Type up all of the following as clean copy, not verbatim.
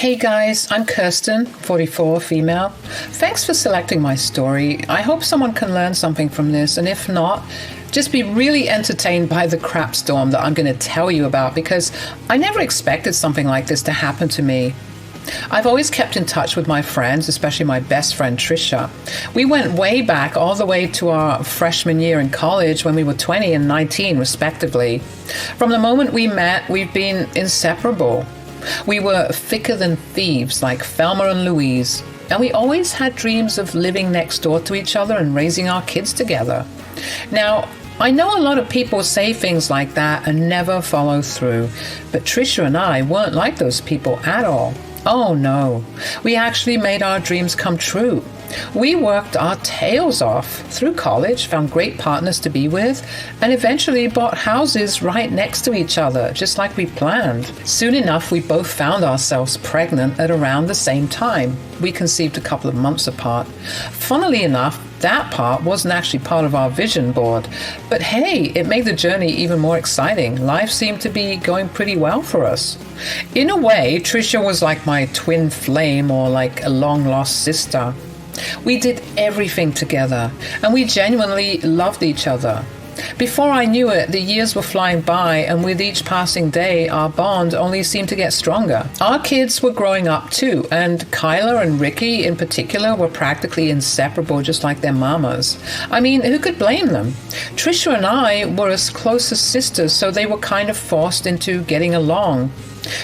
Hey guys, I'm Kirsten, 44, female. Thanks for selecting my story. I hope someone can learn something from this, and if not, just be really entertained by the crap storm that I'm going to tell you about, because I never expected something like this to happen to me. I've always kept in touch with my friends, especially my best friend Trisha. We went way back, all the way to our freshman year in college when we were 20 and 19 respectively. From the moment we met, we've been inseparable. We were thicker than thieves, like Thelma and Louise, and we always had dreams of living next door to each other and raising our kids together. Now, I know a lot of people say things like that and never follow through, but Trisha and I weren't like those people at all. Oh no, we actually made our dreams come true. We worked our tails off through college, found great partners to be with, and eventually bought houses right next to each other, just like we planned. Soon enough, we both found ourselves pregnant at around the same time. We conceived a couple of months apart. Funnily enough, that part wasn't actually part of our vision board. But hey, it made the journey even more exciting. Life seemed to be going pretty well for us. In a way, Trisha was like my twin flame, or like a long-lost sister. We did everything together, and we genuinely loved each other. Before I knew it, the years were flying by, and with each passing day, our bond only seemed to get stronger. Our kids were growing up too, and Kyla and Ricky in particular were practically inseparable, just like their mamas. I mean, who could blame them? Trisha and I were as close as sisters, so they were kind of forced into getting along.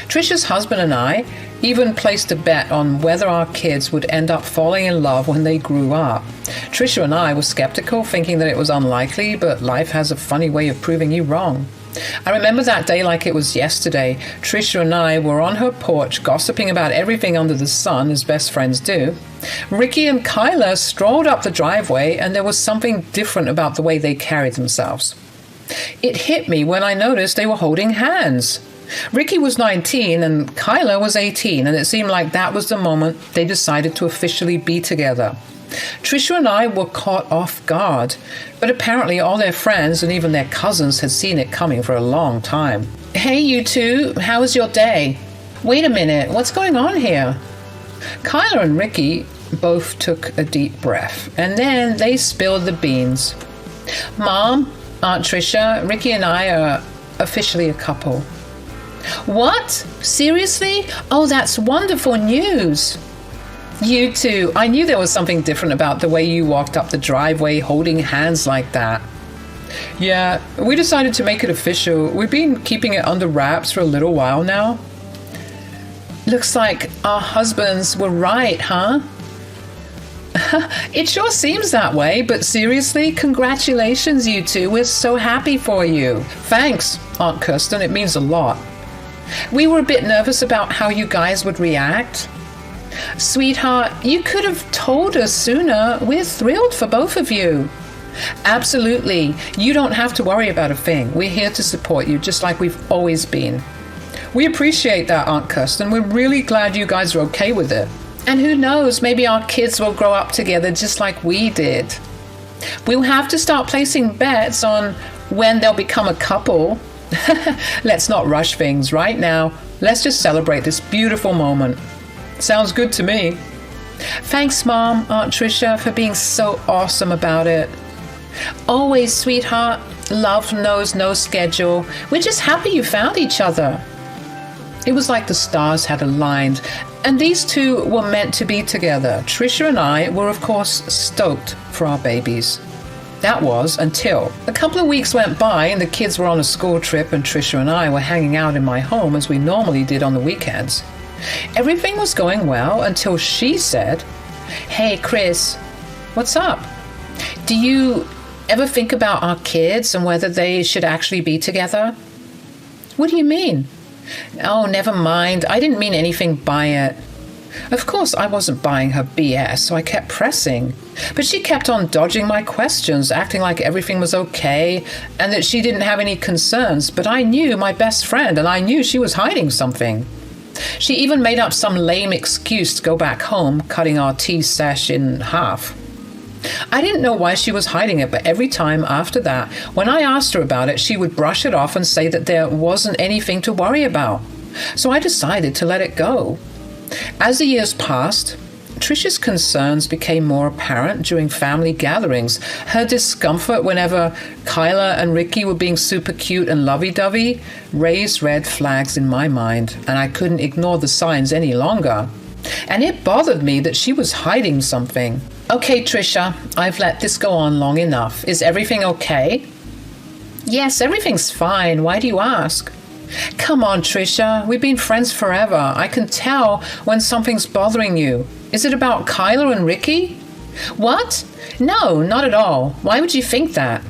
Trisha's husband and I even placed a bet on whether our kids would end up falling in love when they grew up. Trisha and I were skeptical, thinking that it was unlikely, but life has a funny way of proving you wrong. I remember that day like it was yesterday. Trisha and I were on her porch gossiping about everything under the sun, as best friends do. Ricky and Kyla strolled up the driveway, and there was something different about the way they carried themselves. It hit me when I noticed they were holding hands. Ricky was 19 and Kyla was 18, and it seemed like that was the moment they decided to officially be together. Trisha and I were caught off guard, but apparently all their friends and even their cousins had seen it coming for a long time. Hey, you two, how was your day? Wait a minute, what's going on here? Kyla and Ricky both took a deep breath, and then they spilled the beans. Mom, Aunt Trisha, Ricky and I are officially a couple. What? Seriously? Oh, that's wonderful news. You too. I knew there was something different about the way you walked up the driveway holding hands like that. Yeah, we decided to make it official. We've been keeping it under wraps for a little while now. Looks like our husbands were right, huh? It sure seems that way, but seriously, congratulations, you two. We're so happy for you. Thanks, Aunt Kirsten. It means a lot. We were a bit nervous about how you guys would react. Sweetheart, you could have told us sooner. We're thrilled for both of you. Absolutely. You don't have to worry about a thing. We're here to support you, just like we've always been. We appreciate that, Aunt Kirsten. We're really glad you guys are okay with it. And who knows, maybe our kids will grow up together just like we did. We'll have to start placing bets on when they'll become a couple. Let's not rush things right now. Let's just celebrate this beautiful moment. Sounds good to me. Thanks, Mom, Aunt Trisha, for being so awesome about it. Always, sweetheart. Love knows no schedule. We're just happy you found each other. It was like the stars had aligned, and these two were meant to be together. Trisha and I were, of course, stoked for our babies. That was until a couple of weeks went by and the kids were on a school trip, and Trisha and I were hanging out in my home as we normally did on the weekends. Everything was going well until she said, "Hey, Chris, what's up? Do you ever think about our kids and whether they should actually be together?" What do you mean? Oh, never mind. I didn't mean anything by it. Of course, I wasn't buying her BS, so I kept pressing. But she kept on dodging my questions, acting like everything was okay and that she didn't have any concerns. But I knew my best friend, and I knew she was hiding something. She even made up some lame excuse to go back home, cutting our tea sesh in half. I didn't know why she was hiding it, but every time after that, when I asked her about it, she would brush it off and say that there wasn't anything to worry about. So I decided to let it go. As the years passed, Trisha's concerns became more apparent during family gatherings. Her discomfort whenever Kyla and Ricky were being super cute and lovey-dovey raised red flags in my mind, and I couldn't ignore the signs any longer. And it bothered me that she was hiding something. Okay, Trisha, I've let this go on long enough. Is everything okay? Yes, everything's fine. Why do you ask? Come on, Trisha. We've been friends forever. I can tell when something's bothering you. Is it about Kyla and Ricky? What? No, not at all. Why would you think that?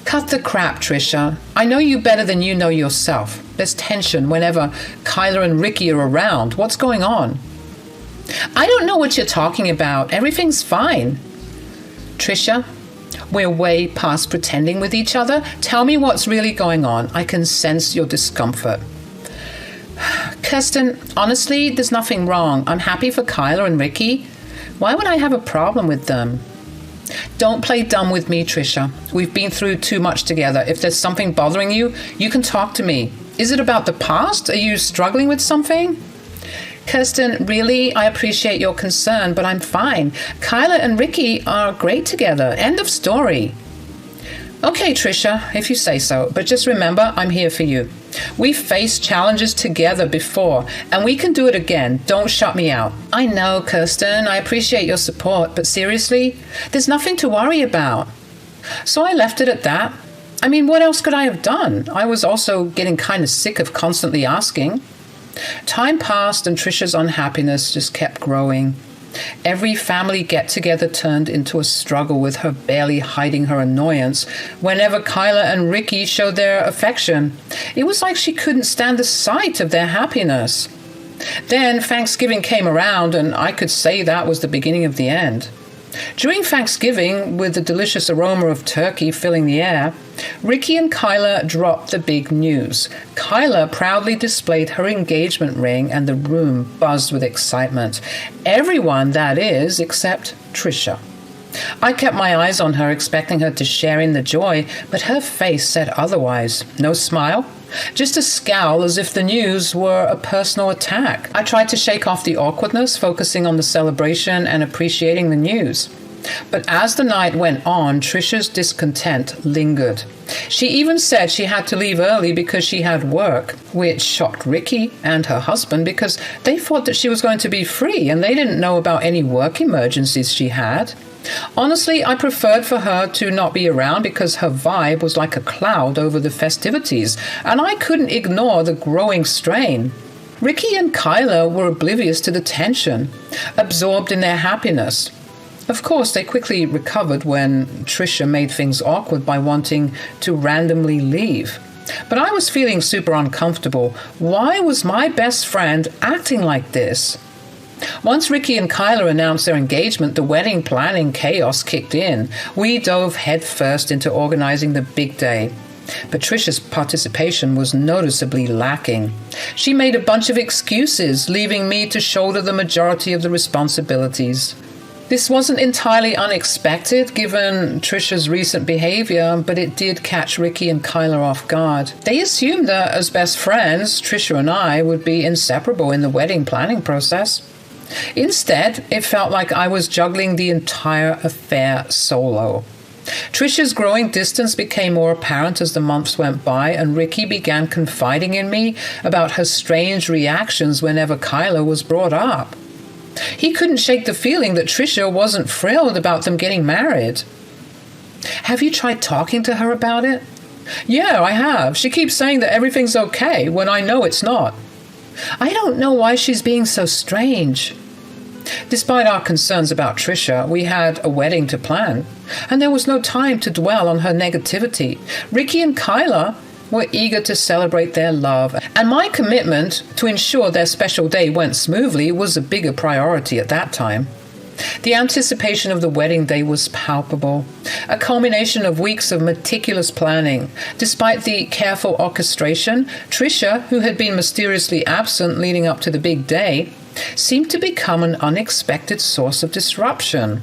Cut the crap, Trisha. I know you better than you know yourself. There's tension whenever Kyla and Ricky are around. What's going on? I don't know what you're talking about. Everything's fine. Trisha, we're way past pretending with each other. Tell me what's really going on. I can sense your discomfort. Kirsten, honestly, there's nothing wrong. I'm happy for Kyla and Ricky. Why would I have a problem with them? Don't play dumb with me, Trisha. We've been through too much together. If there's something bothering you, you can talk to me. Is it about the past? Are you struggling with something? Kirsten, really, I appreciate your concern, but I'm fine. Kyla and Ricky are great together. End of story. Okay, Trisha, if you say so, but just remember, I'm here for you. We've faced challenges together before, and we can do it again. Don't shut me out. I know, Kirsten, I appreciate your support, but seriously, there's nothing to worry about. So I left it at that. I mean, what else could I have done? I was also getting kind of sick of constantly asking. Time passed and Trisha's unhappiness just kept growing. Every family get-together turned into a struggle with her barely hiding her annoyance whenever Kyla and Ricky showed their affection. It was like she couldn't stand the sight of their happiness. Then Thanksgiving came around and I could say that was the beginning of the end. During Thanksgiving, with the delicious aroma of turkey filling the air, Ricky and Kyla dropped the big news. Kyla proudly displayed her engagement ring and the room buzzed with excitement. Everyone, that is, except Trisha. I kept my eyes on her, expecting her to share in the joy, but her face said otherwise. No smile, just a scowl as if the news were a personal attack. I tried to shake off the awkwardness, focusing on the celebration and appreciating the news. But as the night went on, Trisha's discontent lingered. She even said she had to leave early because she had work, which shocked Ricky and her husband because they thought that she was going to be free and they didn't know about any work emergencies she had. Honestly, I preferred for her to not be around because her vibe was like a cloud over the festivities, and I couldn't ignore the growing strain. Ricky and Kyla were oblivious to the tension, absorbed in their happiness. Of course, they quickly recovered when Trisha made things awkward by wanting to randomly leave. But I was feeling super uncomfortable. Why was my best friend acting like this? Once Ricky and Kyla announced their engagement, the wedding planning chaos kicked in. We dove headfirst into organizing the big day. But Trisha's participation was noticeably lacking. She made a bunch of excuses, leaving me to shoulder the majority of the responsibilities. This wasn't entirely unexpected given Trisha's recent behavior, but it did catch Ricky and Kyla off guard. They assumed that as best friends, Trisha and I would be inseparable in the wedding planning process. Instead, it felt like I was juggling the entire affair solo. Trisha's growing distance became more apparent as the months went by, and Ricky began confiding in me about her strange reactions whenever Kyla was brought up. He couldn't shake the feeling that Trisha wasn't thrilled about them getting married. Have you tried talking to her about it? Yeah, I have. She keeps saying that everything's okay when I know it's not. I don't know why she's being so strange. Despite our concerns about Trisha, we had a wedding to plan, and there was no time to dwell on her negativity. Ricky and Kyla were eager to celebrate their love, and my commitment to ensure their special day went smoothly was a bigger priority at that time. The anticipation of the wedding day was palpable, a culmination of weeks of meticulous planning. Despite the careful orchestration, Trisha, who had been mysteriously absent leading up to the big day, seemed to become an unexpected source of disruption.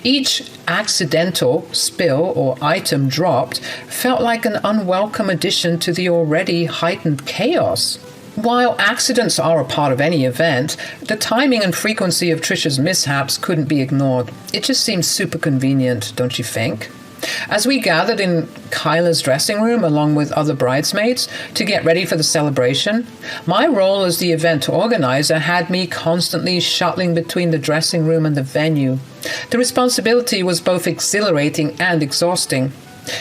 Each accidental spill or item dropped felt like an unwelcome addition to the already heightened chaos. While accidents are a part of any event, the timing and frequency of Trisha's mishaps couldn't be ignored. It just seemed super convenient, don't you think? As we gathered in Kyla's dressing room along with other bridesmaids to get ready for the celebration, my role as the event organizer had me constantly shuttling between the dressing room and the venue. The responsibility was both exhilarating and exhausting.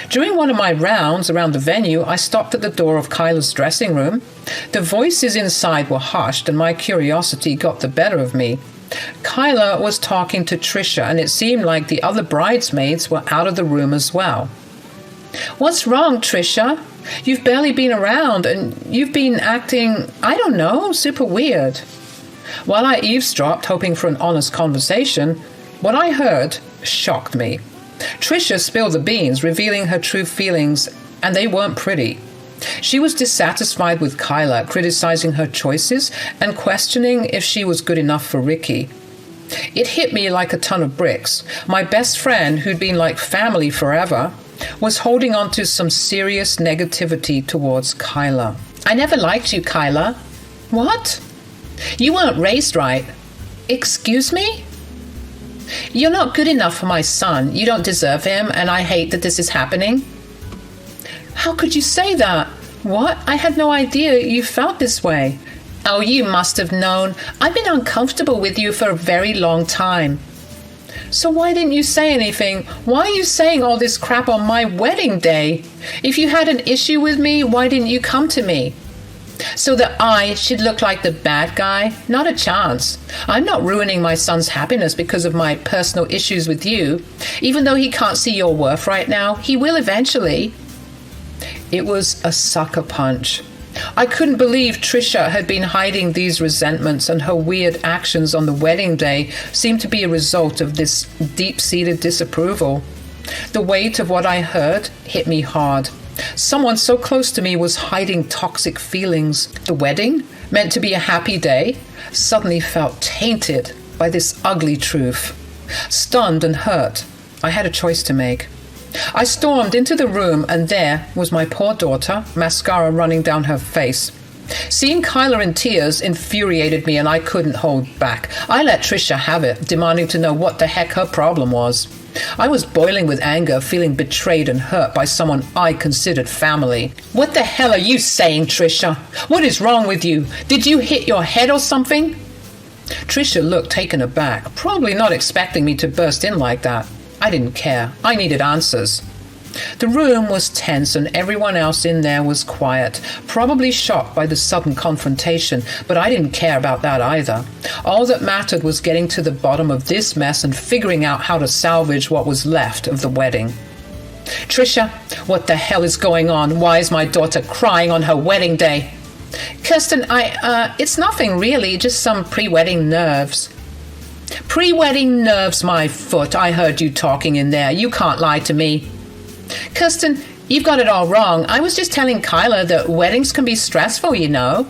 During one of my rounds around the venue, I stopped at the door of Kyla's dressing room. The voices inside were hushed and my curiosity got the better of me. Kyla was talking to Trisha, and it seemed like the other bridesmaids were out of the room as well. "What's wrong, Trisha? You've barely been around, and you've been acting, I don't know, super weird." While I eavesdropped, hoping for an honest conversation, what I heard shocked me. Trisha spilled the beans, revealing her true feelings, and they weren't pretty. She was dissatisfied with Kyla, criticizing her choices and questioning if she was good enough for Ricky. It hit me like a ton of bricks. My best friend, who'd been like family forever, was holding on to some serious negativity towards Kyla. "I never liked you, Kyla." "What?" "You weren't raised right." "Excuse me?" "You're not good enough for my son. You don't deserve him, and I hate that this is happening." "How could you say that?" "What? I had no idea you felt this way." "Oh, you must have known. I've been uncomfortable with you for a very long time." "So why didn't you say anything? Why are you saying all this crap on my wedding day? If you had an issue with me, why didn't you come to me?" "So that I should look like the bad guy? Not a chance. I'm not ruining my son's happiness because of my personal issues with you. Even though he can't see your worth right now, he will eventually." It was a sucker punch. I couldn't believe Trisha had been hiding these resentments, and her weird actions on the wedding day seemed to be a result of this deep-seated disapproval. The weight of what I heard hit me hard. Someone so close to me was hiding toxic feelings. The wedding, meant to be a happy day, suddenly felt tainted by this ugly truth. Stunned and hurt, I had a choice to make. I stormed into the room, and there was my poor daughter, mascara running down her face. Seeing Kyla in tears infuriated me, and I couldn't hold back. I let Trisha have it, demanding to know what the heck her problem was. I was boiling with anger, feeling betrayed and hurt by someone I considered family. "What the hell are you saying, Trisha? What is wrong with you? Did you hit your head or something?" Trisha looked taken aback, probably not expecting me to burst in like that. I didn't care. I needed answers. The room was tense and everyone else in there was quiet, probably shocked by the sudden confrontation, but I didn't care about that either. All that mattered was getting to the bottom of this mess and figuring out how to salvage what was left of the wedding. "Trisha, what the hell is going on? Why is my daughter crying on her wedding day?" "Kirsten, it's nothing really, just some pre-wedding nerves." "Pre-wedding nerves, my foot. I heard you talking in there. You can't lie to me." "Kirsten, you've got it all wrong. I was just telling Kyla that weddings can be stressful, you know."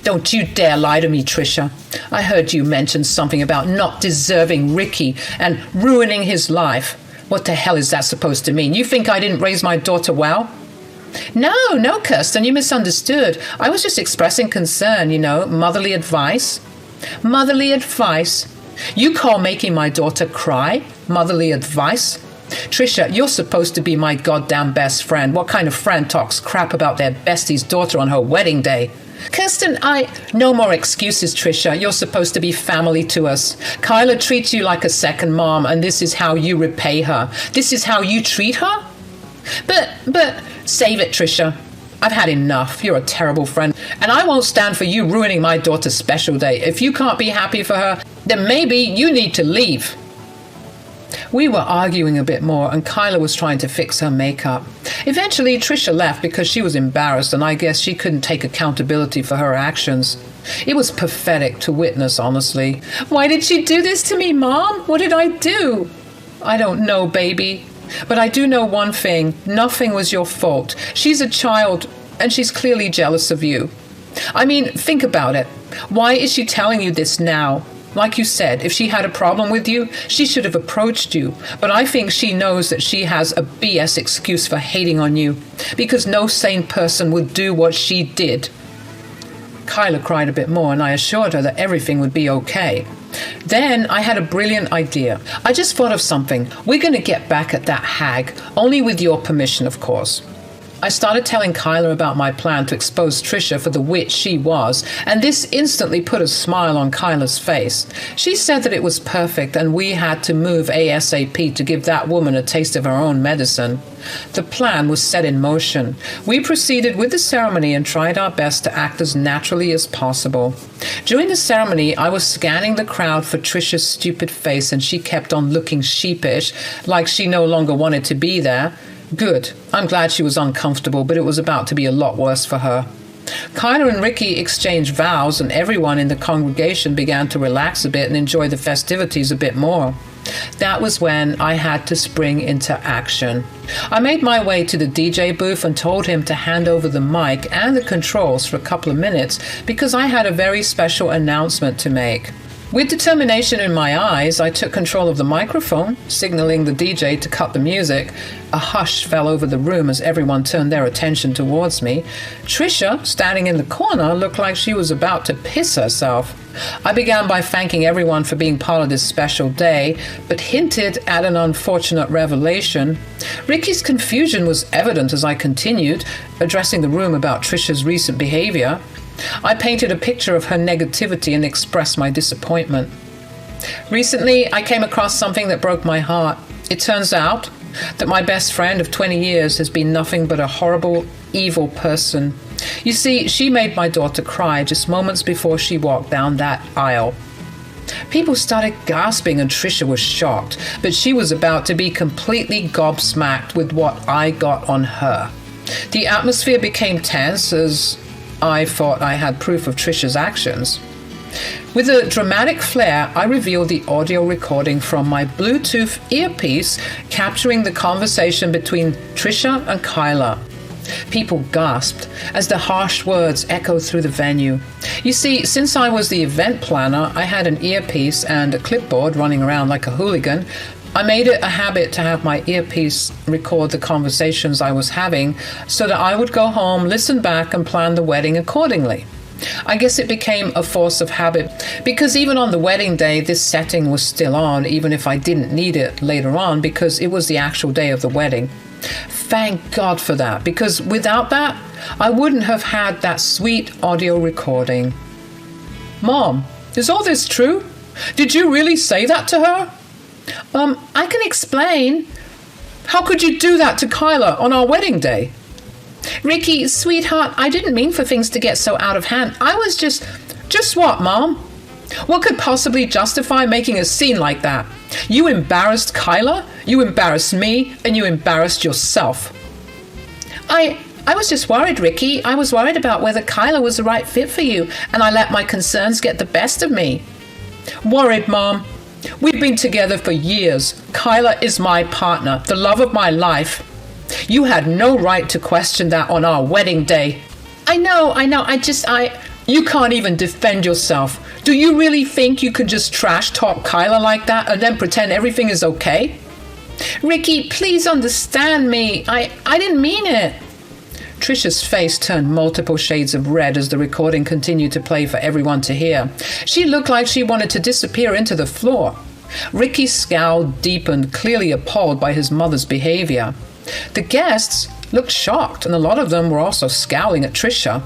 "Don't you dare lie to me, Trisha. I heard you mention something about not deserving Ricky and ruining his life. What the hell is that supposed to mean? You think I didn't raise my daughter well?" No, Kirsten, you misunderstood. I was just expressing concern, motherly advice." "Motherly advice? You call making my daughter cry motherly advice? Trisha, you're supposed to be my goddamn best friend. What kind of friend talks crap about their bestie's daughter on her wedding day?" "Kirsten, No more excuses, Trisha. You're supposed to be family to us. Kyla treats you like a second mom, and this is how you repay her. This is how you treat her?" But, save it, Trisha. I've had enough. You're a terrible friend, and I won't stand for you ruining my daughter's special day. If you can't be happy for her, then maybe you need to leave." We were arguing a bit more, and Kyla was trying to fix her makeup. Eventually, Trisha left because she was embarrassed, and I guess she couldn't take accountability for her actions. It was pathetic to witness, honestly. "Why did she do this to me, Mom? What did I do?" "I don't know, baby. But I do know one thing. Nothing was your fault. She's a child, and she's clearly jealous of you. I mean, think about it. Why is she telling you this now? Like you said, if she had a problem with you, she should have approached you. But I think she knows that she has a BS excuse for hating on you, because no sane person would do what she did." Kyla cried a bit more, and I assured her that everything would be okay. Then I had a brilliant idea. I just thought of something. We're going to get back at that hag, only with your permission, of course. I started telling Kyla about my plan to expose Trisha for the witch she was, and this instantly put a smile on Kyla's face. She said that it was perfect and we had to move ASAP to give that woman a taste of her own medicine. The plan was set in motion. We proceeded with the ceremony and tried our best to act as naturally as possible. During the ceremony, I was scanning the crowd for Trisha's stupid face, and she kept on looking sheepish, like she no longer wanted to be there. Good. I'm glad she was uncomfortable, but it was about to be a lot worse for her. Kyla and Ricky exchanged vows, and everyone in the congregation began to relax a bit and enjoy the festivities a bit more. That was when I had to spring into action. I made my way to the DJ booth and told him to hand over the mic and the controls for a couple of minutes because I had a very special announcement to make. With determination in my eyes, I took control of the microphone, signaling the DJ to cut the music. A hush fell over the room as everyone turned their attention towards me. Trisha, standing in the corner, looked like she was about to piss herself. I began by thanking everyone for being part of this special day, but hinted at an unfortunate revelation. Ricky's confusion was evident as I continued, addressing the room about Trisha's recent behavior. I painted a picture of her negativity and expressed my disappointment. Recently, I came across something that broke my heart. It turns out that my best friend of 20 years has been nothing but a horrible, evil person. You see, she made my daughter cry just moments before she walked down that aisle. People started gasping and Trisha was shocked, but she was about to be completely gobsmacked with what I got on her. The atmosphere became tense as I thought I had proof of Trisha's actions. With a dramatic flair, I revealed the audio recording from my Bluetooth earpiece capturing the conversation between Trisha and Kyla. People gasped as the harsh words echoed through the venue. You see, since I was the event planner, I had an earpiece and a clipboard running around like a hooligan. I made it a habit to have my earpiece record the conversations I was having so that I would go home, listen back, and plan the wedding accordingly. I guess it became a force of habit because even on the wedding day, this setting was still on, even if I didn't need it later on because it was the actual day of the wedding. Thank God for that, because without that, I wouldn't have had that sweet audio recording. Mom, is all this true? Did you really say that to her? I can explain. How could you do that to Kyla on our wedding day? Ricky, sweetheart, I didn't mean for things to get so out of hand. I was just what, Mom? What could possibly justify making a scene like that? You embarrassed Kyla, you embarrassed me, and you embarrassed yourself. I was just worried, Ricky. I was worried about whether Kyla was the right fit for you, and I let my concerns get the best of me. Worried, Mom? We've been together for years. Kyla is my partner, the love of my life. You had no right to question that on our wedding day. I know. You can't even defend yourself. Do you really think you could just trash talk Kyla like that and then pretend everything is okay? Ricky, please understand me. I didn't mean it. Trisha's face turned multiple shades of red as the recording continued to play for everyone to hear. She looked like she wanted to disappear into the floor. Ricky's scowl deepened, clearly appalled by his mother's behavior. The guests looked shocked, and a lot of them were also scowling at Trisha.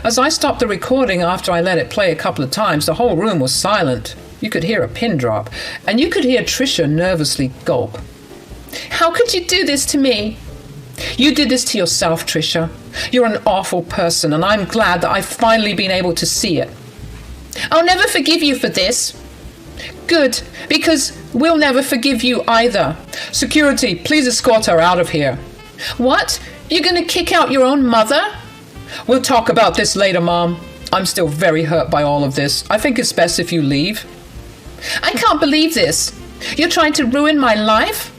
As I stopped the recording after I let it play a couple of times, the whole room was silent. You could hear a pin drop, and you could hear Trisha nervously gulp. How could you do this to me? You did this to yourself, Trisha. You're an awful person, and I'm glad that I've finally been able to see it. I'll never forgive you for this. Good, because we'll never forgive you either. Security, please escort her out of here. What? You're going to kick out your own mother? We'll talk about this later, Mom. I'm still very hurt by all of this. I think it's best if you leave. I can't believe this. You're trying to ruin my life?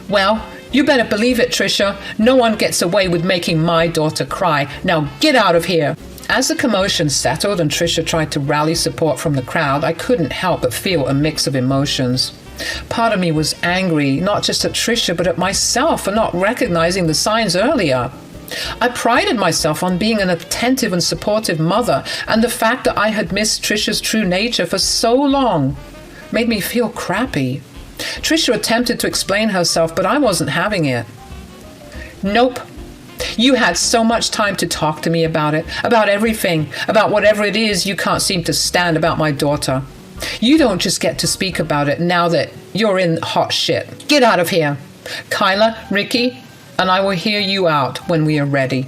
Well, you better believe it, Trisha. No one gets away with making my daughter cry. Now get out of here. As the commotion settled and Trisha tried to rally support from the crowd, I couldn't help but feel a mix of emotions. Part of me was angry, not just at Trisha, but at myself for not recognizing the signs earlier. I prided myself on being an attentive and supportive mother, and the fact that I had missed Trisha's true nature for so long made me feel crappy. Trisha attempted to explain herself, but I wasn't having it. Nope. You had so much time to talk to me about it, about everything, about whatever it is you can't seem to stand about my daughter. You don't just get to speak about it now that you're in hot shit. Get out of here. Kyla, Ricky, and I will hear you out when we are ready.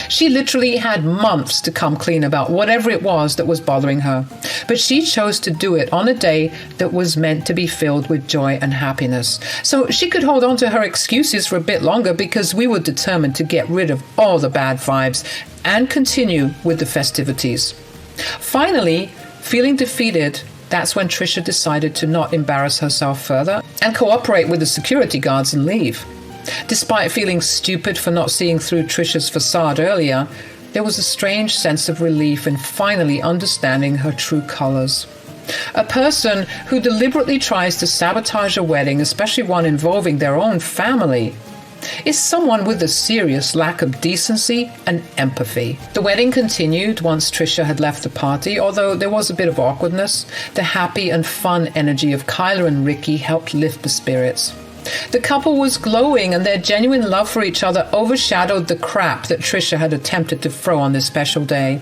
She literally had months to come clean about whatever it was that was bothering her, but she chose to do it on a day that was meant to be filled with joy and happiness. So she could hold on to her excuses for a bit longer because we were determined to get rid of all the bad vibes and continue with the festivities. Finally, feeling defeated, that's when Trisha decided to not embarrass herself further and cooperate with the security guards and leave. Despite feeling stupid for not seeing through Trisha's facade earlier, there was a strange sense of relief in finally understanding her true colors. A person who deliberately tries to sabotage a wedding, especially one involving their own family, is someone with a serious lack of decency and empathy. The wedding continued once Trisha had left the party, although there was a bit of awkwardness. The happy and fun energy of Kyla and Ricky helped lift the spirits. The couple was glowing, and their genuine love for each other overshadowed the crap that Trisha had attempted to throw on this special day.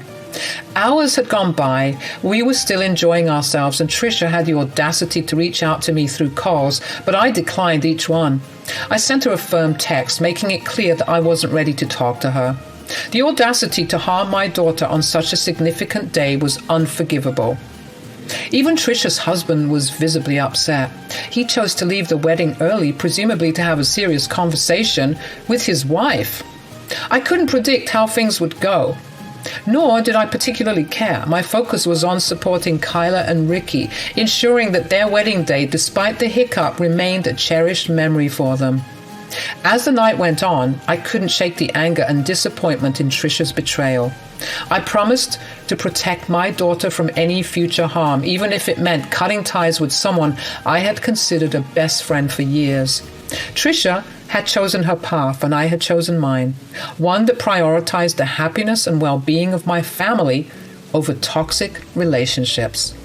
Hours had gone by, we were still enjoying ourselves, and Trisha had the audacity to reach out to me through calls, but I declined each one. I sent her a firm text, making it clear that I wasn't ready to talk to her. The audacity to harm my daughter on such a significant day was unforgivable. Even Trisha's husband was visibly upset. He chose to leave the wedding early, presumably to have a serious conversation with his wife. I couldn't predict how things would go, nor did I particularly care. My focus was on supporting Kyla and Ricky, ensuring that their wedding day, despite the hiccup, remained a cherished memory for them. As the night went on, I couldn't shake the anger and disappointment in Trisha's betrayal. I promised to protect my daughter from any future harm, even if it meant cutting ties with someone I had considered a best friend for years. Trisha had chosen her path, and I had chosen mine, one that prioritized the happiness and well-being of my family over toxic relationships.